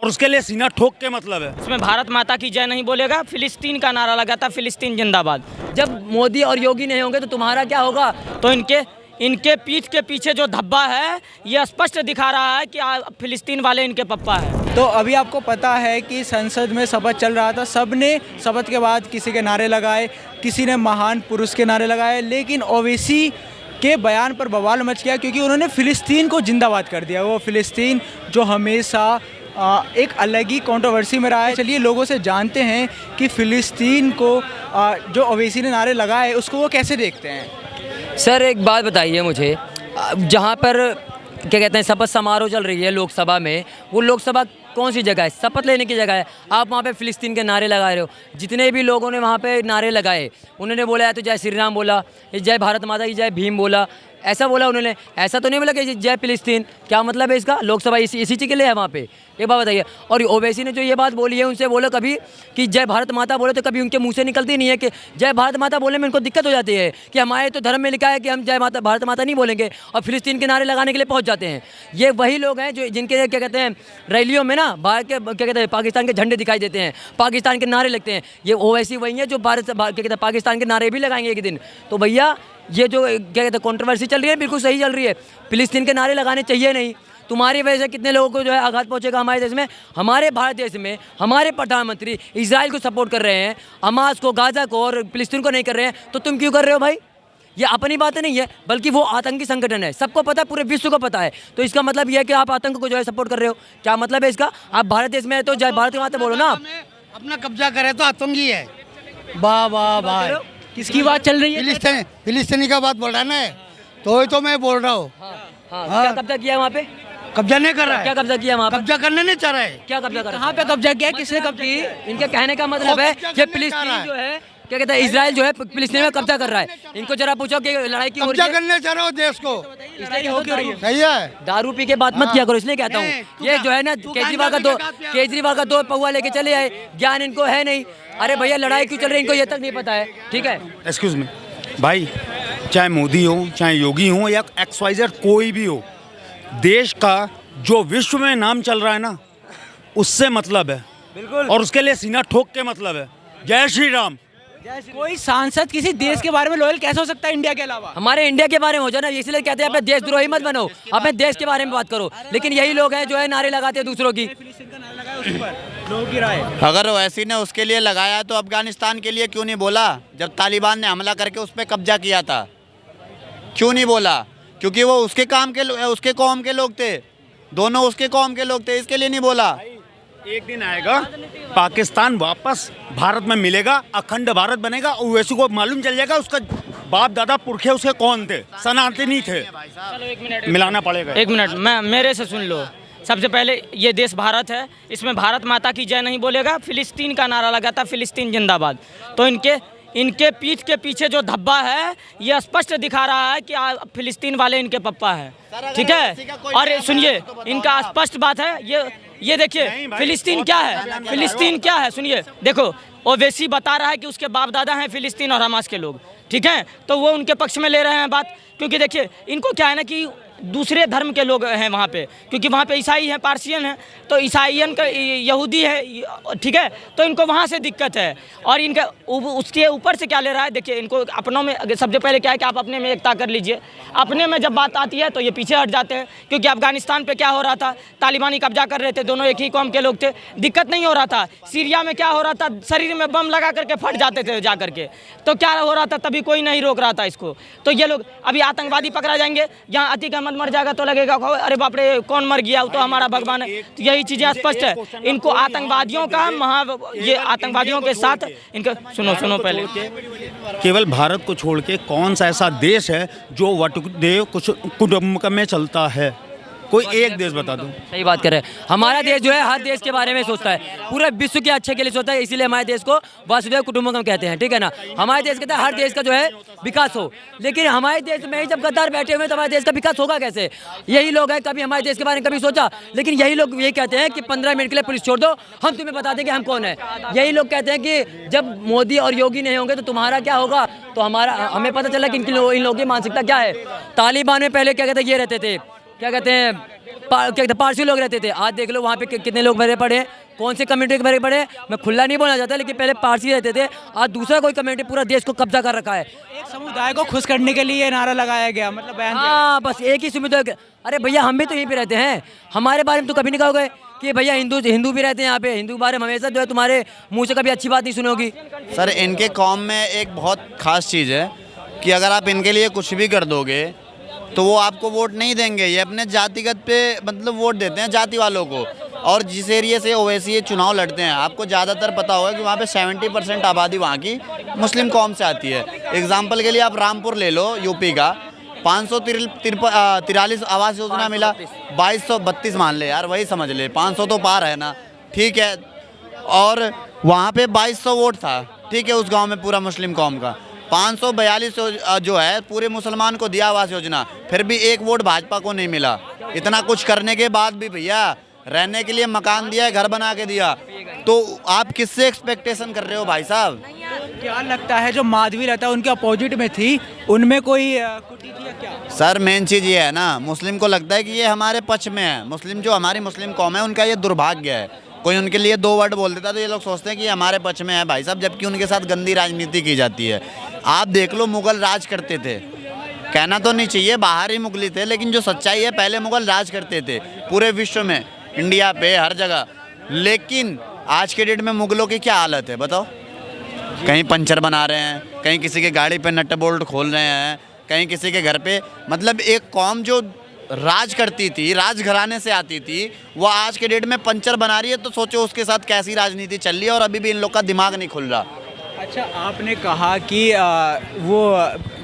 उसके लिए सीना ठोक के मतलब है। इसमें भारत माता की जय नहीं बोलेगा, फिलिस्तीन का नारा लगाता, फिलिस्तीन जिंदाबाद। जब मोदी और योगी नहीं होंगे तो तुम्हारा क्या होगा? तो इनके पीठ के पीछे जो धब्बा है ये स्पष्ट दिखा रहा है कि फिलिस्तीन वाले इनके पप्पा है। तो अभी आपको पता है कि संसद में शपथ चल रहा था, सब ने शपथ के बाद किसी के नारे लगाए, किसी ने महान पुरुष के नारे लगाए, लेकिन ओवैसी के बयान पर बवाल मच गया क्योंकि उन्होंने फ़िलिस्तीन को जिंदाबाद कर दिया। वो फ़िलिस्तीन जो हमेशा एक अलग ही कंट्रोवर्सी में रहा है। चलिए लोगों से जानते हैं कि फ़िलिस्तीन को जो ओवैसी ने नारे लगाए उसको वो कैसे देखते हैं। सर एक बात बताइए मुझे, जहाँ पर क्या कहते हैं शपथ समारोह चल रही है लोकसभा में, वो लोकसभा कौन सी जगह है? शपथ लेने की जगह है। आप वहाँ पे फ़िलिस्तीन के नारे लगा रहे हो। जितने भी लोगों ने वहाँ पे नारे लगाए उन्होंने बोला या तो जय श्री राम बोला, जय भारत माता की जय भीम बोला, ऐसा बोला उन्होंने। ऐसा तो नहीं बोला कि जय फिलिस्तीन। क्या मतलब है इसका? लोकसभा इसी चीज़ के लिए है वहाँ पे, ये बात बताइए। और ओवैसी ने जो ये बात बोली है उनसे बोलो कभी कि जय भारत माता बोले तो कभी उनके मुंह से निकलती नहीं है कि जय भारत माता बोलने में उनको दिक्कत हो जाती है कि हमारे तो धर्म में लिखा है कि हम जय माता भारत माता नहीं बोलेंगे, और फिलिस्तीन के नारे लगाने के लिए पहुँच जाते हैं। ये वही लोग हैं जो जिनके क्या कहते हैं रैलियों में ना बाहर के क्या कहते हैं पाकिस्तान के झंडे दिखाई देते हैं, पाकिस्तान के नारे लगते हैं। ये ओवैसी वही है जो भारत क्या कहते हैं पाकिस्तान के नारे भी लगाएंगे एक दिन। तो भैया ये जो क्या कहते हैं कंट्रोवर्सी चल रही है बिल्कुल सही चल रही है। फिलिस्तीन के नारे लगाने चाहिए नहीं। तुम्हारी वजह से कितने लोगों को जो है आघात पहुंचेगा हमारे देश में। हमारे भारत देश में हमारे प्रधानमंत्री इजराइल को सपोर्ट कर रहे हैं, हमास को, गाजा को और फिलिस्तीन को नहीं कर रहे हैं, तो तुम क्यों कर रहे हो भाई? ये अपनी बात नहीं है बल्कि वो आतंकी संगठन है, सबको पता है, पूरे विश्व को पता है। तो इसका मतलब ये है कि आप आतंक को जो है सपोर्ट कर रहे हो। क्या मतलब है इसका? आप भारत देश में है तो जय भारत की बात बोलो ना। अपना कब्जा करे तो आतंकी है। वाह वाह वाह। किसकी बात चल रही है? फिलिस्तीनी का बात बोल रहा है ना, तो मैं बोल रहा हूँ। क्या कब्जा किया है वहाँ पे? कब्जा नहीं कर रहा है। क्या कब्जा किया वहाँ पे? कब्जा करने नहीं चाह रहा है। क्या कब्जा कर? कहाँ पे कब्जा किया? किसने कब्जा किया? इनके कहने का मतलब है ये फिलिस्तीन जो है क्या कहते हैं इजराइल जो है फिलिस्तीन में कब्जा कर रहा है। इनको जरा पूछो कि लड़ाई की कब्जा करने चाह रहा हो देश को। सही है। दारू पी के बात मत किया करो, इसलिए कहता हूँ। ये जो है ना केजरीवाल का दो पौवा लेके चले आए, ज्ञान इनको है नहीं। अरे भैया लड़ाई क्यों चल रही है इनको ये तक नहीं पता है। ठीक है, एक्सक्यूज मी भाई, चाहे मोदी हो, चाहे योगी हो या XYZ कोई भी हो, देश का जो विश्व में नाम चल रहा है ना उससे मतलब है बिल्कुल, और उसके लिए सीना ठोक के मतलब है। जय श्री राम। कोई सांसद किसी देश के बारे में लॉयल कैसे हो सकता है इंडिया के अलावा? हमारे इंडिया के बारे में हो जाए ना, इसलिए कहते हैं अपने देशद्रोही मत बनो, अपने देश के बारे में बात करो। लेकिन यही लोग हैं जो है नारे लगाते हैं दूसरों की। लोगों की राय अगर ओवैसी ने उसके लिए लगाया तो अफगानिस्तान के लिए क्यों नहीं बोला? जब तालिबान ने हमला करके उस पर कब्जा किया था, क्यों नहीं बोला? क्योंकि वो उसके उसके कौम के लोग थे, दोनों उसके कौम के लोग थे, इसके लिए नहीं बोला। एक दिन आएगा पाकिस्तान वापस भारत में मिलेगा, अखंड भारत बनेगा, ओवैसी को मालूम चल जाएगा उसका बाप दादा पुरखे उसके कौन थे, सनातनी थे। चलो एक मिनट मिलाना पड़ेगा। एक मिनट, मैं मेरे से सुन लो। सबसे पहले ये देश भारत है, इसमें भारत माता की जय नहीं बोलेगा, फिलिस्तीन का नारा लगाता, फिलिस्तीन जिंदाबाद। तो इनके पीठ के पीछे जो धब्बा है ये स्पष्ट दिखा रहा है कि फिलिस्तीन वाले इनके पप्पा है। ठीक है, और सुनिए इनका स्पष्ट बात है। ये देखिए फिलिस्तीन क्या है, फिलिस्तीन क्या है सुनिए। देखो ओवैसी बता रहा है कि उसके बाप दादा हैं फिलिस्तीन और हमास के लोग। ठीक है, तो वो उनके पक्ष में ले रहे हैं बात, क्योंकि देखिए इनको क्या है ना कि दूसरे धर्म के लोग हैं वहाँ पे, क्योंकि वहाँ पे ईसाई हैं, पारसियन हैं, तो ईसाइयन का यहूदी है। ठीक है, तो इनको वहाँ से दिक्कत है। और इनका उसके ऊपर से क्या ले रहा है, देखिए इनको अपनों में सबसे पहले क्या है कि आप अपने में एकता कर लीजिए। अपने में जब बात आती है तो ये पीछे हट जाते हैं, क्योंकि अफगानिस्तान पे क्या हो रहा था, तालिबानी कब्जा कर रहे थे, दोनों एक ही कौम के लोग थे, दिक्कत नहीं हो रहा था। सीरिया में क्या हो रहा था, शरीर में बम लगा करके फट जाते थे जा करके, तो क्या हो रहा था, तभी कोई नहीं रोक रहा था इसको। तो ये लोग अभी आतंकवादी पकड़ा जाएंगे, यहाँ अतिक अहमद मर जाएगा तो लगेगा अरे बाप रे कौन मर गया, वो तो हमारा भगवान है। तो यही चीजें स्पष्ट है। इनको आतंकवादियों का ये आतंकवादियों के साथ इनका सुनो पहले, केवल भारत को छोड़ के कौन सा ऐसा देश है जो वसुधैव कुटुंबकम में चलता है? कोई एक देश बता दो। सही बात कर रहे हैं। हमारा देश जो है हर देश के बारे में सोचता है, पूरे विश्व के अच्छे के लिए सोचता है, इसीलिए हमारे देश को वसुधैव कुटुंबकम कहते हैं। ठीक है ना, हमारे देश कहते हैं हर देश का जो है विकास हो। लेकिन हमारे देश में ही जब गद्दार बैठे हुए तो हमारे देश का विकास होगा कैसे? यही लोग हैं, कभी हमारे देश के बारे में कभी सोचा? लेकिन यही लोग ये कहते हैं कि 15 मिनट के लिए पुलिस छोड़ दो, हम तुम्हें बता दें कि हम कौन है। यही लोग कहते हैं कि जब मोदी और योगी नहीं होंगे तो तुम्हारा क्या होगा? तो हमें पता चला कि इन लोगों की मानसिकता क्या है। तालिबान में पहले क्या कहते हैं ये रहते थे, क्या कहते हैं क्या कहते हैं पारसी लोग रहते थे। आज देख लो वहाँ पे कितने लोग भरे पड़े हैं, कौन से कम्युनिटी के भरे पड़े हैं। मैं खुला नहीं बोलना चाहता, लेकिन पहले पारसी रहते थे, आज दूसरा कोई कम्युनिटी पूरा देश को कब्जा कर रखा है। एक समुदाय को खुश करने के लिए ये नारा लगाया गया, मतलब बयान दिया। हाँ, बस एक ही सुविधा। अरे भैया हम भी तो यहीं पे रहते हैं, हमारे बारे में तो कभी नहीं कहोगे कि भैया हिंदू भी रहते हैं यहाँ पे, हिंदू के बारे में हमेशा जो है तुम्हारे मुंह से कभी अच्छी बात नहीं सुनोगी। सर इनके कौम में एक बहुत ख़ास चीज़ है कि अगर आप इनके लिए कुछ भी कर दोगे तो वो आपको वोट नहीं देंगे। ये अपने जातिगत पे मतलब वोट देते हैं, जाति वालों को। और जिस एरिया से ओवैसी ये चुनाव लड़ते हैं, आपको ज़्यादातर पता होगा कि वहाँ पे 70% आबादी वहाँ की मुस्लिम कौम से आती है। एग्जाम्पल के लिए आप रामपुर ले लो, यूपी का 543 आवास योजना मिला, 2232 मान ले यार, वही समझ ले, 500 तो पार है ना, ठीक है। और वहाँ पे 2200 वोट था, ठीक है, उस गांव में पूरा मुस्लिम कौम का। 542 जो है पूरे मुसलमान को दिया आवास योजना, फिर भी एक वोट भाजपा को नहीं मिला। इतना कुछ करने के बाद भी भैया रहने के लिए मकान दिया है, घर बना के दिया, तो आप किससे एक्सपेक्टेशन कर रहे हो भाई साहब? क्या लगता है जो माधवी लता उनके अपोजिट में थी, उनमें कोई कुटी थी या क्या? सर मेन चीज़ ये है ना, मुस्लिम को लगता है कि ये हमारे पक्ष में है। मुस्लिम जो हमारी मुस्लिम कौम है उनका ये दुर्भाग्य है। कोई उनके लिए 2 वर्ड बोल देता तो ये लोग सोचते हैं कि हमारे पक्ष में है भाई साहब, जबकि उनके साथ गंदी राजनीति की जाती है। आप देख लो, मुगल राज करते थे, कहना तो नहीं चाहिए बाहर ही मुगली थे, लेकिन जो सच्चाई है पहले मुगल राज करते थे पूरे विश्व में, इंडिया पे हर जगह। लेकिन आज के डेट में मुगलों की क्या हालत है बताओ? कहीं पंचर बना रहे हैं, कहीं किसी के गाड़ी पे नट बोल्ट खोल रहे हैं, कहीं किसी के घर पे। मतलब एक कौम जो राज करती थी, राजघराने से आती थी, वो आज के डेट में पंचर बना रही है, तो सोचो उसके साथ कैसी राजनीति चल रही है। और अभी भी इन लोग का दिमाग नहीं खुल रहा। अच्छा, आपने कहा कि वो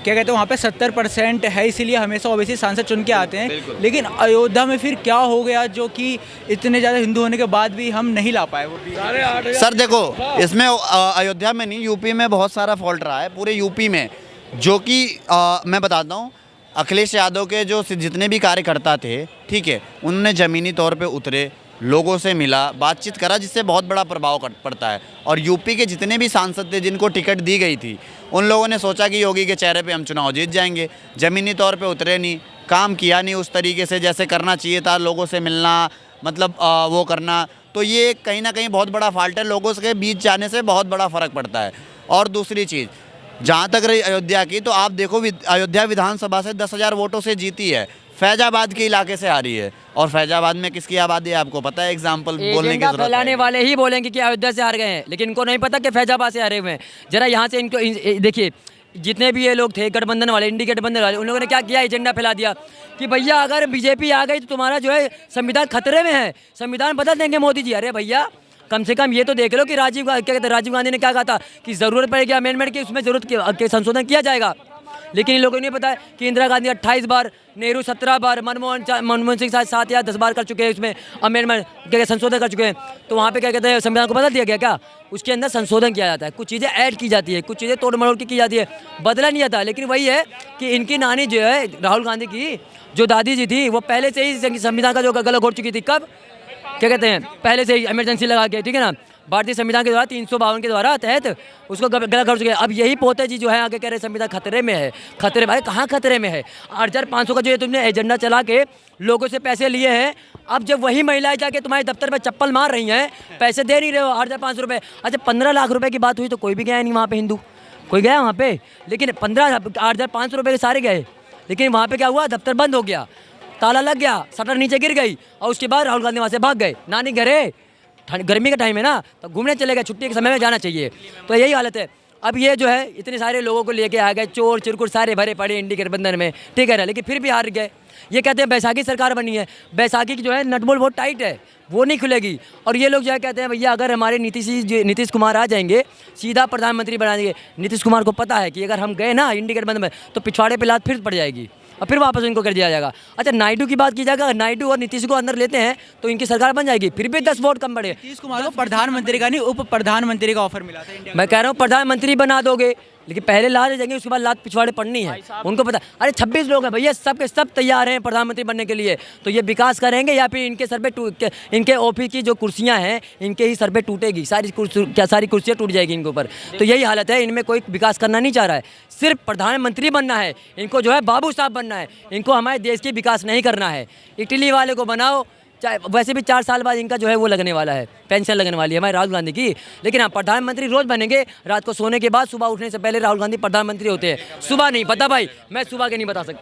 क्या कहते हैं वहाँ पे 70% है, इसीलिए हमेशा ओबीसी सांसद चुन के आते हैं। लेकिन अयोध्या में फिर क्या हो गया जो कि इतने ज़्यादा हिंदू होने के बाद भी हम नहीं ला पाए? वो भी सर देखो, इसमें अयोध्या में नहीं, यूपी में बहुत सारा फॉल्ट रहा है, पूरे यूपी में। जो कि मैं बताता हूँ, अखिलेश यादव के जो जितने भी कार्यकर्ता थे, ठीक है, उन्होंने ज़मीनी तौर पे उतरे, लोगों से मिला, बातचीत करा, जिससे बहुत बड़ा प्रभाव पड़ता है। और यूपी के जितने भी सांसद थे जिनको टिकट दी गई थी, उन लोगों ने सोचा कि योगी के चेहरे पे हम चुनाव जीत जाएंगे। ज़मीनी तौर पे उतरे नहीं, काम किया नहीं उस तरीके से जैसे करना चाहिए था, लोगों से मिलना, मतलब वो करना। तो ये कहीं ना कहीं बहुत बड़ा फॉल्ट है, लोगों के बीच जाने से बहुत बड़ा फ़र्क पड़ता है। और दूसरी चीज़, जहाँ तक रही अयोध्या की, तो आप देखो अयोध्या विधानसभा से 10,000 वोटों से जीती है, फैजाबाद के इलाके से आ रही है। और फैजाबाद में किसकी आबादी है आपको पता है? एग्जाम्पल बोलने की जरूरत फैलाने है। वाले ही बोलेंगे कि अयोध्या से हार गए हैं, लेकिन इनको नहीं पता कि फैजाबाद से हारे हुए हैं। जरा यहाँ से इनको देखिए, जितने भी ये लोग थे गठबंधन वाले, इंडी गठबंधन वाले, उन लोगों ने क्या किया, एजेंडा फैला दिया कि भैया अगर बीजेपी आ गई तो तुम्हारा जो है संविधान खतरे में है, संविधान बदल देंगे मोदी जी। अरे भैया कम से कम ये तो देख लो कि राजीव गांधी ने क्या कहा था कि ज़रूरत पड़ेगी अमेंडमेंट की, उसमें जरूरत के संशोधन किया जाएगा। लेकिन इन लोगों को नहीं पता है कि इंदिरा गांधी 28 बार, नेहरू 17 बार, मनमोहन सिंह 7 या 10 बार कर चुके हैं, इसमें अमेंडमेंट क्या संशोधन कर चुके हैं। तो वहाँ पे क्या कहते हैं, संविधान को बदल दिया गया क्या? उसके अंदर संशोधन किया जाता है, कुछ चीज़ें ऐड की जाती है, कुछ चीज़ें तोड़ मरोड़ की जाती है, बदला नहीं जाता। लेकिन वही है कि इनकी नानी जो है राहुल गांधी की जो दादी जी थी, वो पहले से ही संविधान का जो गला घोट चुकी थी। कब? क्या कहते हैं, पहले से ही इमरजेंसी लगा के, ठीक है ना, भारतीय संविधान के द्वारा 352 के द्वारा तहत उसको गला घोट चुके हैं। अब यही पोते जी जो है आगे कह रहे हैं संविधान खतरे में है। खतरे भाई कहाँ खतरे में है? 8,500 का जो है तुमने एजेंडा चला के लोगों से पैसे लिए हैं, अब जब वही महिलाएं जाके तुम्हारे दफ्तर में चप्पल मार रही हैं, पैसे दे नहीं रहे हो, 8,500 रुपये। अच्छा 15 लाख रुपए की बात हुई तो कोई भी गया नहीं वहाँ पे, हिंदू कोई गया वहाँ पे? लेकिन 8,500 रुपये के सारे गए, लेकिन वहाँ पे क्या हुआ, दफ्तर बंद हो गया, ताला लग गया, शटर नीचे गिर गई, और उसके बाद राहुल गांधी वहाँ से भाग गए। नानी घरे, गर्मी का टाइम है ना, तो घूमने चले गए, छुट्टी के समय में जाना चाहिए। तो यही हालत है। अब ये जो है इतने सारे लोगों को लेके आ गए, चोर चिरकुट सारे भरे पड़े इंडी गठबंधन में, ठीक है ना, लेकिन फिर भी हार गए। ये कहते हैं बैसाखी सरकार बनी है, बैसाखी की जो है नटबोल्ट बहुत टाइट है, वो नहीं खुलेगी। और ये लोग जो है कहते हैं भैया अगर हमारे नीतीश कुमार आ जाएंगे, सीधा प्रधानमंत्री बना देंगे। नीतीश कुमार को पता है कि अगर हम गए ना इंडी गठबंधन में तो पिछवाड़े पे लात फिर पड़ जाएगी और फिर वापस इनको कर दिया जाएगा। अच्छा नायडू की बात की जाएगा, अगर नायडू और नीतीश को अंदर लेते हैं तो इनकी सरकार बन जाएगी, फिर भी 10 वोट कम बढ़े। नीतीश कुमार को प्रधानमंत्री का नहीं, उप प्रधानमंत्री का ऑफर मिला था इंडिया। मैं कह रहा हूँ प्रधानमंत्री बना दोगे लेकिन पहले लात जाएंगे, उसके बाद लात पिछवाड़े पड़नी है, उनको पता। अरे 26 लोग हैं भैया, सब के सब तैयार हैं प्रधानमंत्री बनने के लिए। तो ये विकास करेंगे या फिर इनके सर पे इनके ओपी की जो कुर्सियां हैं इनके ही सर पे टूटेगी, सारी कुर्सियां टूट जाएगी इनके ऊपर। तो यही हालत है, इनमें कोई विकास करना नहीं चाह रहा है, सिर्फ प्रधानमंत्री बनना है इनको, जो है बाबू साहब बनना है इनको, हमारे देश की विकास नहीं करना है। इटली वाले को बनाओ, चाहे वैसे भी 4 साल बाद इनका जो है वो लगने वाला है, पेंशन लगने वाली है हमारे राहुल गांधी की। लेकिन हाँ, प्रधानमंत्री रोज़ बनेंगे, रात को सोने के बाद, सुबह उठने से पहले राहुल गांधी प्रधानमंत्री होते हैं। सुबह नहीं पता भाई, मैं सुबह के नहीं बता सकता।